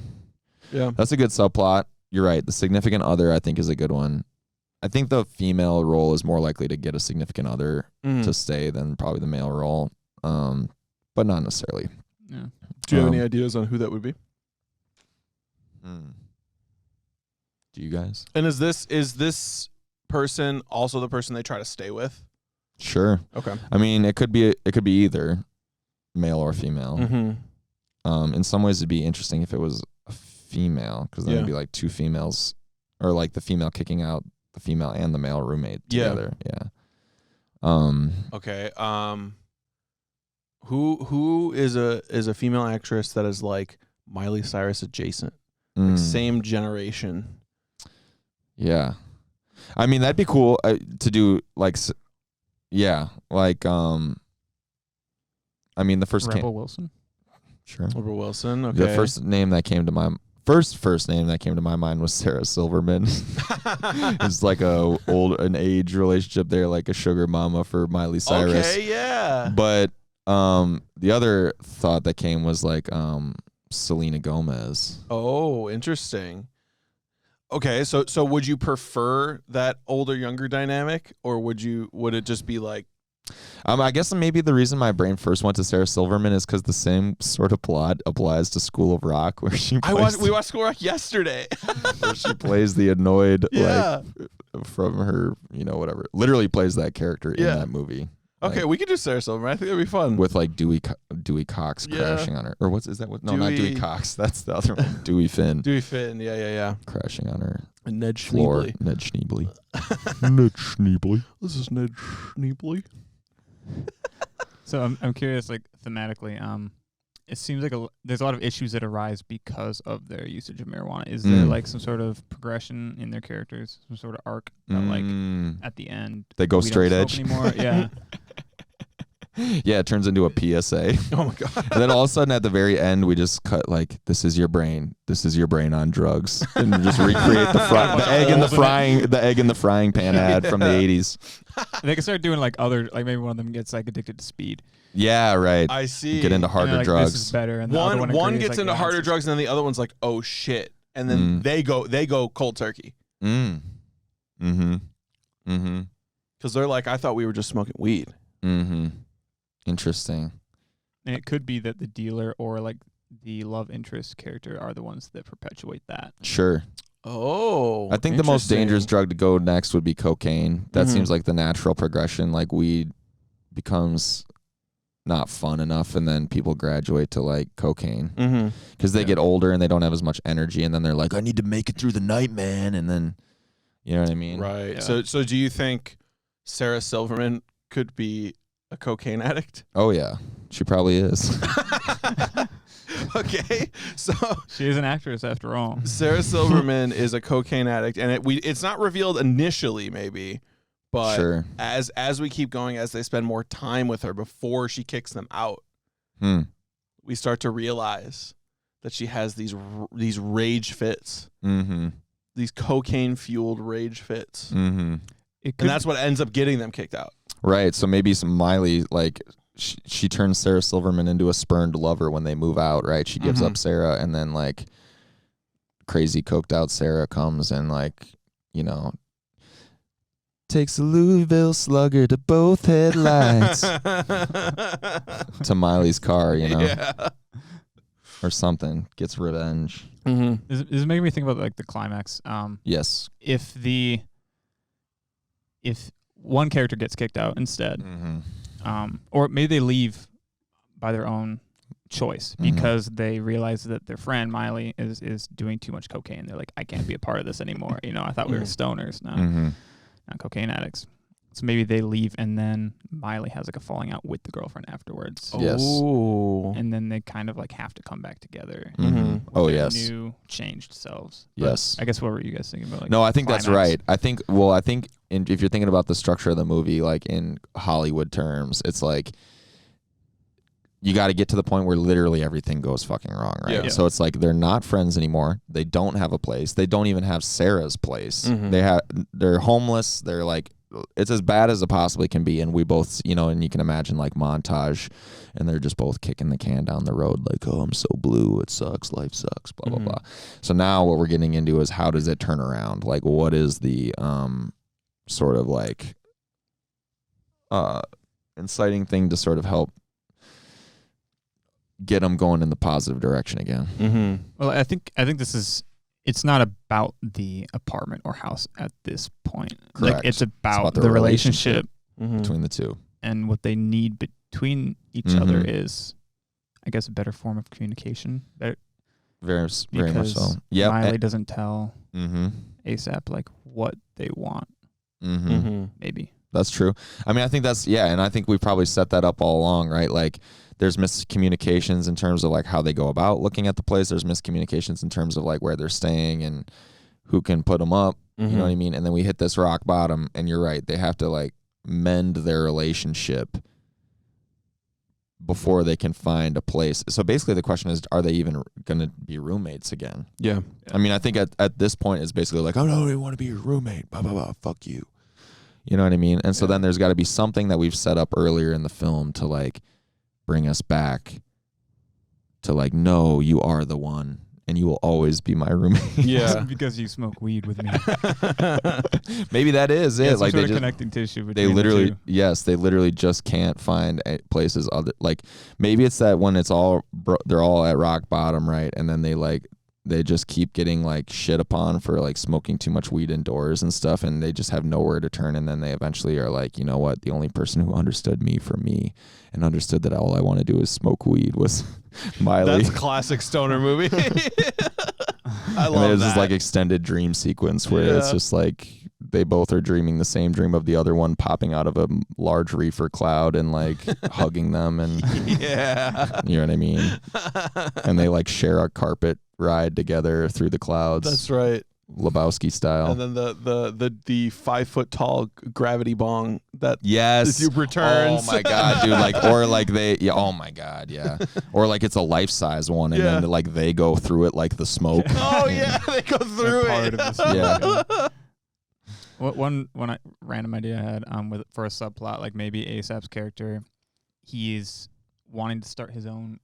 Yeah, that's a good subplot. You're right. The significant other, I think, is a good one. I think the female role is more likely to get a significant other to stay than probably the male role, but not necessarily. Yeah. Do you have any ideas on who that would be? Do you guys? And is this person also the person they try to stay with? Sure. Okay. I mean, it could be either male or female. In some ways, it'd be interesting if it was a female, because then it'd be like two females, or like the female kicking out the female and the male roommate together. Yeah. Okay. Who is a female actress that is like Miley Cyrus adjacent, like same generation? Yeah, I mean that'd be cool to do. Like, I mean the first Rebel Wilson. Sure. Rebel Wilson. Okay. The first name that came to my mind was Sarah Silverman. It's like an age relationship there, like a sugar mama for Miley Cyrus. Okay, yeah. But the other thought that came was like Selena Gomez. Oh, interesting. Okay, so would you prefer that older younger dynamic, or would it just be like? I guess maybe the reason my brain first went to Sarah Silverman is because the same sort of plot applies to School of Rock, where we watched School of Rock yesterday, where she plays the annoyed like from her, whatever. Literally plays that character in that movie. Okay, like, we could do Sarah Silverman. I think that'd be fun. With like Dewey Cox crashing on her, or is that? No, not Dewey Cox. That's the other one. Dewey Finn. Dewey Finn. Yeah. Crashing on her. And Ned floor. Schneebly. Ned Schneebly. Ned Schneebly. This is Ned Schneebly. So I'm curious, like thematically, it seems like there's a lot of issues that arise because of their usage of marijuana. Is there like some sort of progression in their characters, some sort of arc that like at the end they go straight edge anymore? Yeah. Yeah, it turns into a PSA. Oh my god! And then all of a sudden, at the very end, we just cut like, "This is your brain. This is your brain on drugs," and just recreate the egg in the frying pan ad from the '80s. They can start doing like maybe one of them gets like addicted to speed. Yeah, right. I see. Get into harder like, drugs. This is better. And one gets into harder drugs, and then the other one's like, "Oh shit!" And then they go cold turkey. Because they're like, "I thought we were just smoking weed." Interesting. And it could be that the dealer or like the love interest character are the ones that perpetuate that. Sure. Oh, I think the most dangerous drug to go next would be cocaine. That seems like the natural progression. Like weed becomes not fun enough, and then people graduate to like cocaine because they get older and they don't have as much energy, and then they're like, "I need to make it through the night, man." And then, you know what I mean? Right. Yeah. So do you think Sarah Silverman could be a cocaine addict? Oh yeah, she probably is. Okay, so she is an actress after all. Sarah Silverman is a cocaine addict, and it's not revealed initially, maybe, but sure. as we keep going, as they spend more time with her before she kicks them out, we start to realize that she has these rage fits, these cocaine fueled rage fits, and that's what ends up getting them kicked out. Right. So maybe some Miley, like she turns Sarah Silverman into a spurned lover when they move out. Right. She gives up Sarah, and then like crazy coked out Sarah comes and like, takes a Louisville Slugger to both headlights to Miley's car, Yeah. Or something. Gets revenge. This is making me think about like the climax. Yes. If one character gets kicked out instead, or maybe they leave by their own choice because they realize that their friend Miley is doing too much cocaine. They're like, I can't be a part of this anymore. I thought we were stoners, not cocaine addicts. So maybe they leave, and then Miley has like a falling out with the girlfriend afterwards. Yes. Oh. And then they kind of like have to come back together. Mm-hmm. with Oh, their yes. New changed selves. Yes. But I guess what were you guys thinking about? Like, No, I think that's climax? right. I think if you're thinking about the structure of the movie, like in Hollywood terms, it's like you got to get to the point where literally everything goes fucking wrong, right? Yeah. So it's like they're not friends anymore. They don't have a place. They don't even have Sarah's place. They're homeless. They're like, it's as bad as it possibly can be. And we both, and you can imagine like montage, and they're just both kicking the can down the road like, oh, I'm so blue. It sucks. Life sucks. Blah, blah, blah. So now what we're getting into is how does it turn around? Like, what is the sort of like inciting thing to sort of help get them going in the positive direction again? Well, I think it's not about the apartment or house at this point. Correct. Like, it's about the the relationship between the two. and what they need between each other is, I guess, a better form of communication. Very much so. Yeah. Miley doesn't tell Mm-hmm. ASAP like what they want. Maybe. That's true. I mean, I think and I think we probably set that up all along, right? Like, there's miscommunications in terms of like how they go about looking at the place. There's miscommunications in terms of like where they're staying and who can put them up. You know what I mean? And then we hit this rock bottom, and you're right. They have to like mend their relationship before they can find a place. So basically the question is, are they even going to be roommates again? Yeah. I mean, I think at this point it's basically like, oh no, I want to be your roommate. Blah, blah, blah. Fuck you. You know what I mean? And so then there's got to be something that we've set up earlier in the film to like bring us back to like, no, you are the one and you will always be my roommate. Yeah. Because you smoke weed with me. Maybe that is it. Like They connecting tissue between they literally, the two. yes, they literally just can't find places other, like maybe it's that when it's all, they're all at rock bottom, right? And then they just keep getting like shit upon for like smoking too much weed indoors and stuff, and they just have nowhere to turn, and then they eventually are like, you know what, the only person who understood me for me and understood that all I want to do is smoke weed was Miley. That's a classic stoner movie. I love and there's that. this like extended dream sequence where it's just like they both are dreaming the same dream of the other one popping out of a large reefer cloud and like hugging them, and you know what I mean? And they like share a carpet ride together through the clouds. That's right. Lebowski style. And then the 5 foot tall gravity bong that yes returns. Oh my god, dude! Like, or like oh my god, yeah. Or like it's a life size one, and then like they go through it like the smoke. Oh yeah, they go through it. Yeah. One random idea I had for a subplot, like maybe ASAP's character, he's wanting to start his own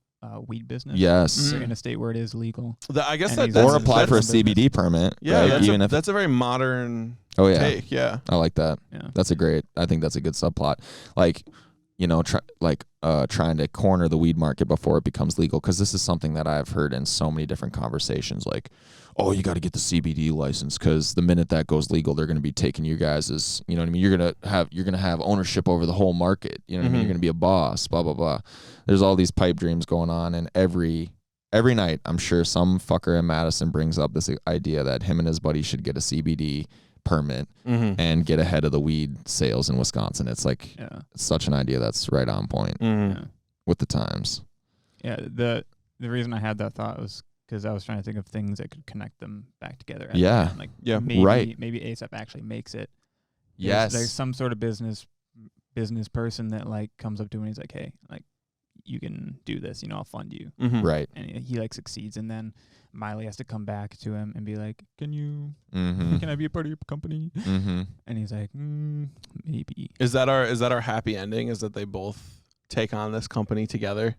weed business. Yes. In a state where it is legal. I guess And that Or apply for a that's CBD permit. Yeah, right? that's a very modern Oh yeah. take. Yeah. I like that. Yeah. I think that's a good subplot. Like, trying to corner the weed market before it becomes legal, because this is something that I've heard in so many different conversations. Like, oh, you got to get the CBD license because the minute that goes legal, they're going to be taking you guys as, you know what I mean? You're gonna have ownership over the whole market. You know what I mean? You're going to be a boss. Blah blah blah. There's all these pipe dreams going on, and every night, I'm sure some fucker in Madison brings up this idea that him and his buddy should get a CBD permit and get ahead of the weed sales in Wisconsin. It's like it's such an idea that's right on point with the times. Yeah, the reason I had that thought was because I was trying to think of things that could connect them back together. Yeah. Like maybe ASAP actually makes it. There's some sort of business person that like comes up to him and he's like, hey, like, you can do this, I'll fund you. Right. And he like succeeds, and then Miley has to come back to him and be like, can I be a part of your company? And he's like, maybe. Is that our happy ending? Is that they both take on this company together?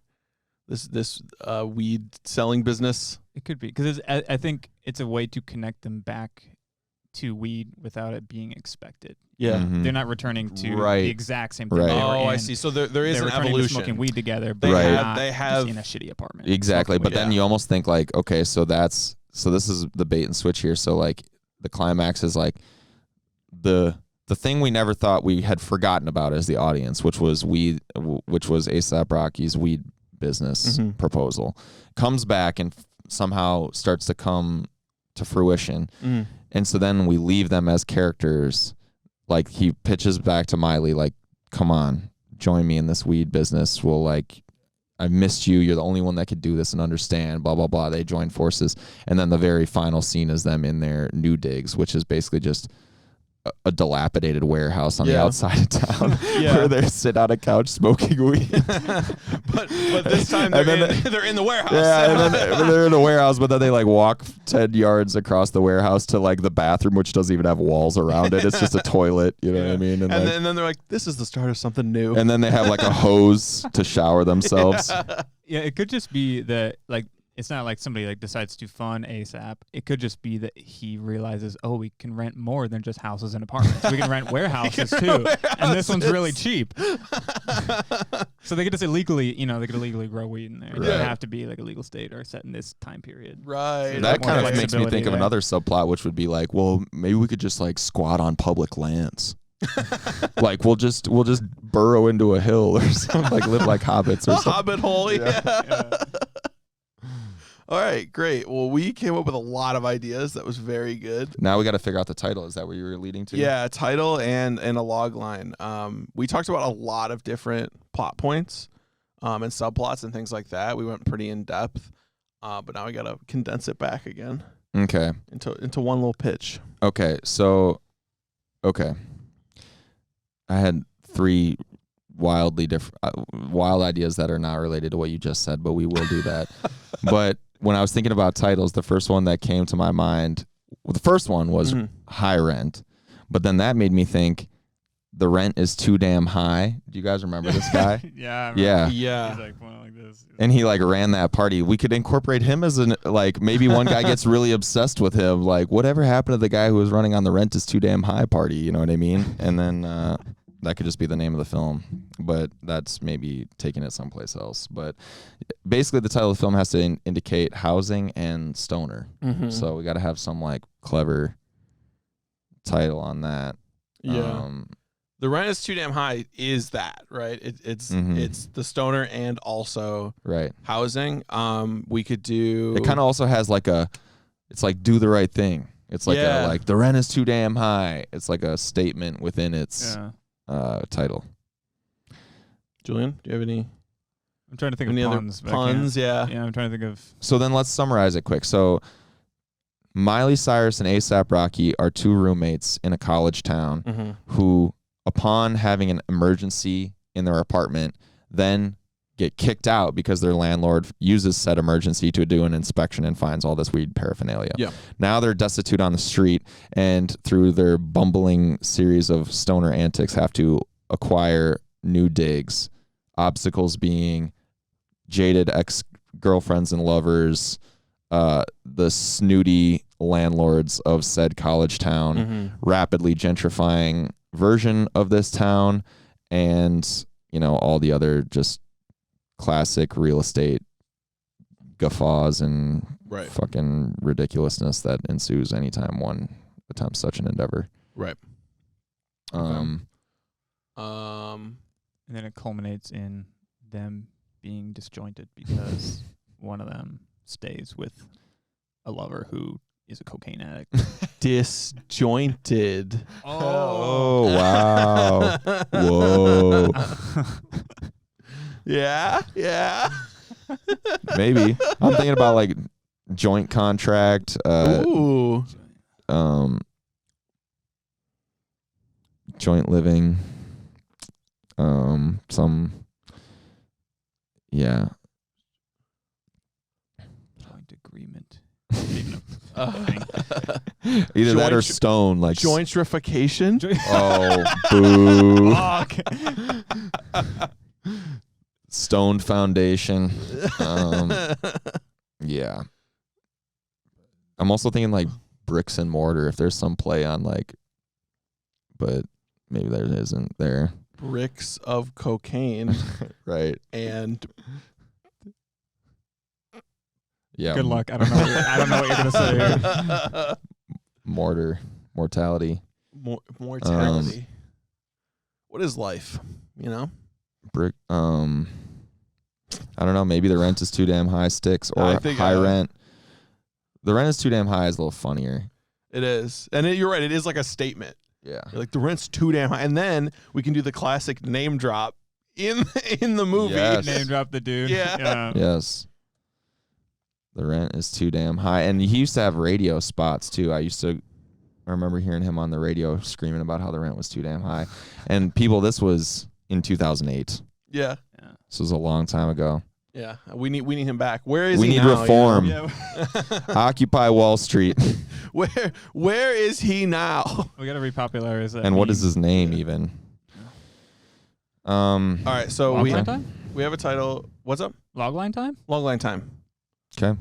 This weed selling business? It could be, because I think it's a way to connect them back to weed without it being expected. Yeah. They're not returning to the exact same thing. Right. They were I in. see. So there is They're an returning to evolution. smoking weed together, but they have just in a shitty apartment. Exactly. But then Yeah. you almost think like, okay, so this is the bait and switch here. So like the climax is like the thing we never thought we had forgotten about as the audience, which was A$AP Rocky's weed business proposal, comes back and somehow starts to come to fruition. And so then we leave them as characters like he pitches back to Miley like, come on, join me in this weed business. We'll like, I missed you. You're the only one that could do this and understand, blah, blah, blah. They join forces. And then the very final scene is them in their new digs, which is basically just a dilapidated warehouse on the outside of town where they sit on a couch smoking weed. but this time they're in the warehouse. Yeah, and then they're in the warehouse, but then they like walk 10 yards across the warehouse to like the bathroom, which doesn't even have walls around it. It's just a toilet, you know what I mean? And then they're like, this is the start of something new. And then they have like a hose to shower themselves. Yeah, it could just be that like it's not like somebody like decides to fund ASAP. It could just be that he realizes, oh, we can rent more than just houses and apartments. We can rent warehouses too, and this one's really cheap. So they could just illegally, they could illegally grow weed in there. It doesn't have to be like a legal state or set in this time period. Right. So that kind of makes me think of another subplot, which would be like, well, maybe we could just like squat on public lands. Like we'll just burrow into a hill or something, like live like hobbits or something. Hobbit hole, yeah. All right, great. Well, we came up with a lot of ideas. That was very good. Now we got to figure out the title. Is that what you were leading to? Yeah, title and a log line. We talked about a lot of different plot points and subplots and things like that. We went pretty in depth, but now we got to condense it back again. Okay. Into one little pitch. Okay, so, I had 3 wildly different, wild ideas that are not related to what you just said, but we will do that. But when I was thinking about titles, the first one that came to my mind, the first one was High Rent, but then that made me think the rent is too damn high. Do you guys remember this guy? Yeah. Yeah. He's like one like this. And he like ran that party. We could incorporate him as maybe one guy gets really obsessed with him. Like whatever happened to the guy who was running on the rent is too damn high party. You know what I mean? And then that could just be the name of the film, but that's maybe taking it someplace else. But basically the title of the film has to indicate housing and stoner. Mm-hmm. So we got to have some like clever title on that. Yeah. The rent is too damn high is that, right? It's the stoner and also housing. We could do. It kind of also has like it's like do the right thing. It's like like the rent is too damn high. It's like a statement within its title. Julian, do you have any? I'm trying to think of puns. Puns, yeah. Yeah, I'm trying to think of. So then let's summarize it quick. So Miley Cyrus and A$AP Rocky are 2 roommates in a college town who, upon having an emergency in their apartment, then get kicked out because their landlord uses said emergency to do an inspection and finds all this weed paraphernalia. Yeah. Now they're destitute on the street, and through their bumbling series of stoner antics have to acquire new digs. Obstacles being jaded ex-girlfriends and lovers, the snooty landlords of said college town, rapidly gentrifying version of this town, and all the other just classic real estate guffaws and fucking ridiculousness that ensues anytime one attempts such an endeavor. Right. And then it culminates in them being disjointed because one of them stays with a lover who is a cocaine addict. Disjointed. Oh wow. Whoa. Yeah. Maybe. I'm thinking about like joint contract. Ooh. Joint living. Joint agreement. Either that or stone, like jointrification. Oh, boo. Stone foundation. Yeah. I'm also thinking like bricks and mortar, if there's some play on like, but maybe there isn't there. Bricks of cocaine. Right. And yeah. Good luck. I don't know what you're gonna say here. Mortality. Mortality. What is life? Brick. I don't know. Maybe the rent is too damn high. Sticks or high rent. The rent is too damn high is a little funnier. It is, and you're right. It is like a statement. Yeah. You're like, the rent's too damn high. And then we can do the classic name drop in the movie. Yes. Name drop the dude. Yeah. Yes. The rent is too damn high. And he used to have radio spots too. I remember hearing him on the radio screaming about how the rent was too damn high. And people, this was in 2008. Yeah. This was a long time ago. Yeah. We need him back. Where is we he need now? reform. You know? Occupy Wall Street. Where is he now? We got to repopularize that. And what meme. is his name even? All right, so Logline time? we have a title. What's up? Logline time? Logline time. Okay.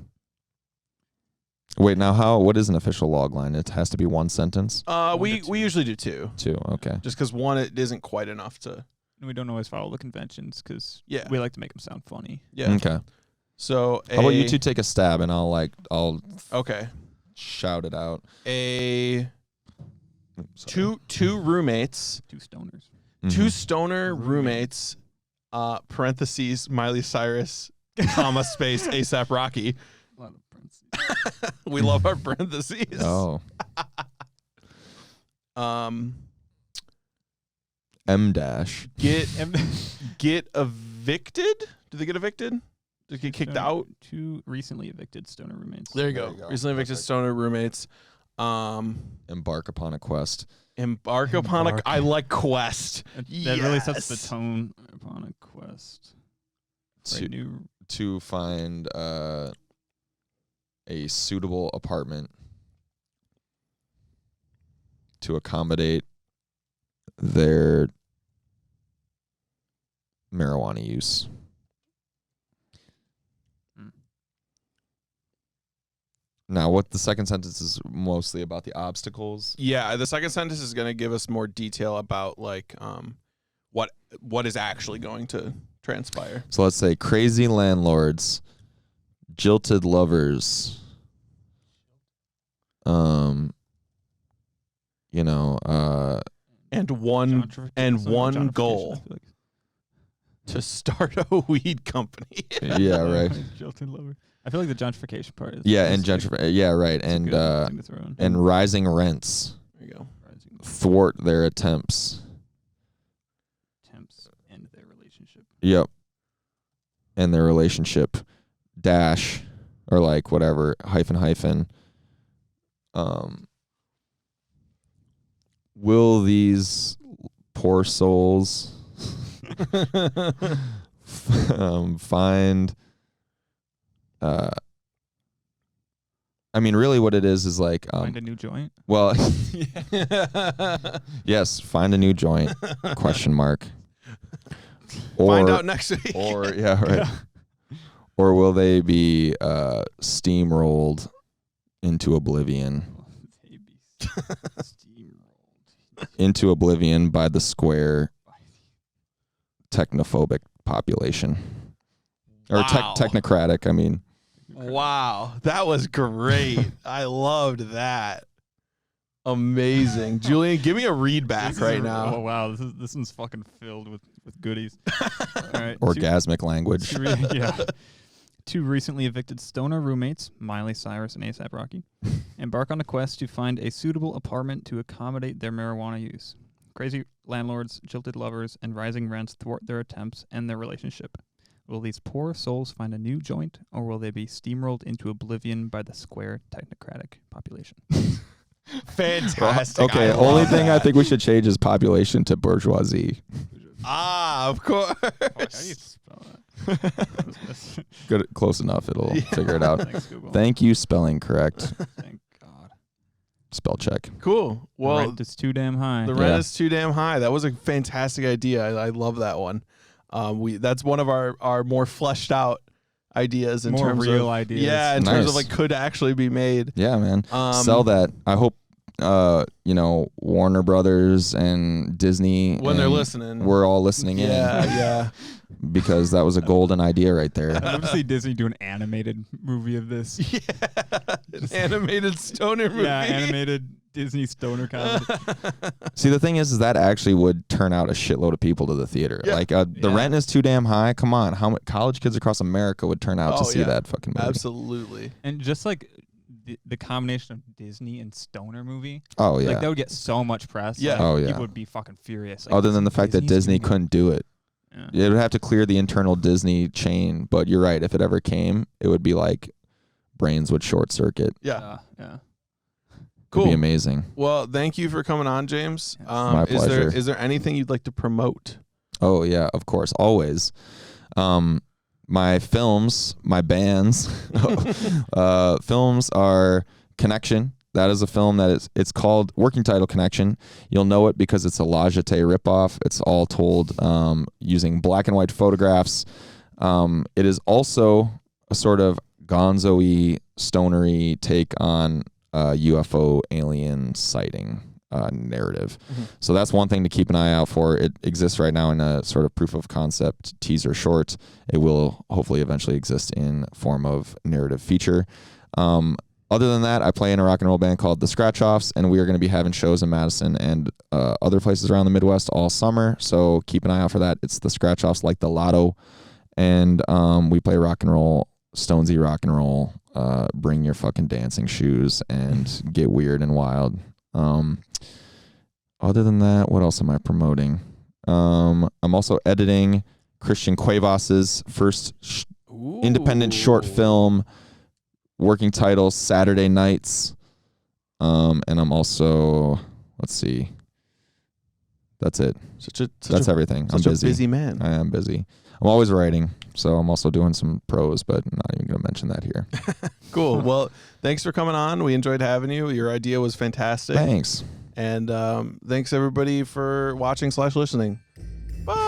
Wait, now what is an official log line? It has to be one sentence? We usually do two. Two, okay. Just because one, it isn't quite enough to. And we don't always follow the conventions because Yeah. we like to make them sound funny. Yeah. Okay. So How about you two take a stab and I'll Okay. shout it out. Two roommates. Two stoners. Mhm. Two stoner roommates. Parentheses Miley Cyrus, comma space ASAP Rocky. A lot of parentheses. We love our parentheses. Oh. M dash. Get evicted? Do they get evicted? Do they get kicked out? Two recently evicted stoner roommates. There you go. Recently evicted Perfect. stoner roommates. Embark upon a quest. Embark upon a. I like quest. That really sets the Yes. tone upon a quest. For a new To find a suitable apartment to accommodate their marijuana use. Now, what the second sentence is mostly about the obstacles. Yeah, the second sentence is going to give us more detail about like what is actually going to transpire. So let's say crazy landlords, jilted lovers, and one gentrification, goal. I feel like. To start a weed company. yeah, right. Jilted lover. I feel like the gentrification part is. Yeah, and like, gentrification. Yeah, right. it's a And good thing to throw in. and rising rents There you go. Rising thwart their attempts. temps end their relationship. Yep. And their relationship dash or like whatever hyphen. Will these poor souls find I mean really what it is like Find a new joint. well yes, find a new joint question mark. Or Find out next week. or yeah, right. Or will they be steamrolled into oblivion? They be steamrolled. Into oblivion by the square technophobic population. Or Wow. technocratic, I mean. Wow, that was great. I loved that. Amazing. Julian, give me a read back This is right a- now. Oh wow, this one's fucking filled with goodies. All right, Orgasmic language. Two recently evicted stoner roommates, Miley Cyrus and ASAP Rocky, embark on a quest to find a suitable apartment to accommodate their marijuana use. Crazy landlords, jilted lovers, and rising rents thwart their attempts and their relationship. Will these poor souls find a new joint, or will they be steamrolled into oblivion by the square technocratic population? Fantastic. Okay, I only love thing I that. think we should change is population to bourgeoisie. Of course. How do you spell that? Good, close enough. It'll figure it out. Thanks, Google. Thank you, spelling correct. Thank God. Spell check. Cool. The Well, rent is too damn high. the rent Yeah. is too damn high. That was a fantastic idea. I love that one. That's one of our more fleshed out ideas in More terms real of ideas. Yeah, in terms of Nice. like could actually be made. Yeah, man. Sell that. I hope Warner Brothers and Disney When they're and listening. we're all listening Yeah, in yeah. because that was a golden idea right there. I'd love to see Disney do an animated movie of this. Yeah. An animated stoner movie. Yeah, animated Disney stoner comedy. See, the thing is that actually would turn out a shitload of people to the theater. Yeah. Like the Yeah. rent is too damn high. Come on, how many college kids across America would turn out to Oh, see yeah. that fucking movie? Absolutely. And just like the combination of Disney and stoner movie. Oh yeah. Like that would get so much press. Yeah. Like, Oh, yeah. People would be fucking furious. Like, Other than the fact that Disney couldn't do it. Yeah. It would have to clear the internal Disney chain, but you're right. If it ever came, it would be like brains would short circuit. Yeah. Yeah. Cool. It'd be amazing. Well, thank you for coming on, James. Yes. My pleasure. Is there anything you'd like to promote? Oh yeah, of course, always. My films, my bands, films are Connection. That is a film it's called working title Connection. You'll know it because it's a La Jetée ripoff. It's all told using black and white photographs. It is also a sort of gonzo-y, stonery take on UFO alien sighting narrative. Mm-hmm. So that's one thing to keep an eye out for. It exists right now in a sort of proof of concept teaser short. It will hopefully eventually exist in form of narrative feature. Other than that, I play in a rock and roll band called The Scratch Offs, and we are going to be having shows in Madison and other places around the Midwest all summer. So keep an eye out for that. It's The Scratch Offs, like the Lotto, and we play rock and roll, Stonesy rock and roll. Bring your fucking dancing shoes and get weird and wild. Other than that, what else am I promoting? I'm also editing Christian Cuevas's first independent short film, working title Saturday Nights. And I'm also, let's see. That's it. That's everything. I'm busy. A busy man. I am busy. I'm always writing, so I'm also doing some prose, but I'm not even going to mention that here. Cool. Well, thanks for coming on. We enjoyed having you. Your idea was fantastic. Thanks. And thanks everybody for watching / listening. Bye.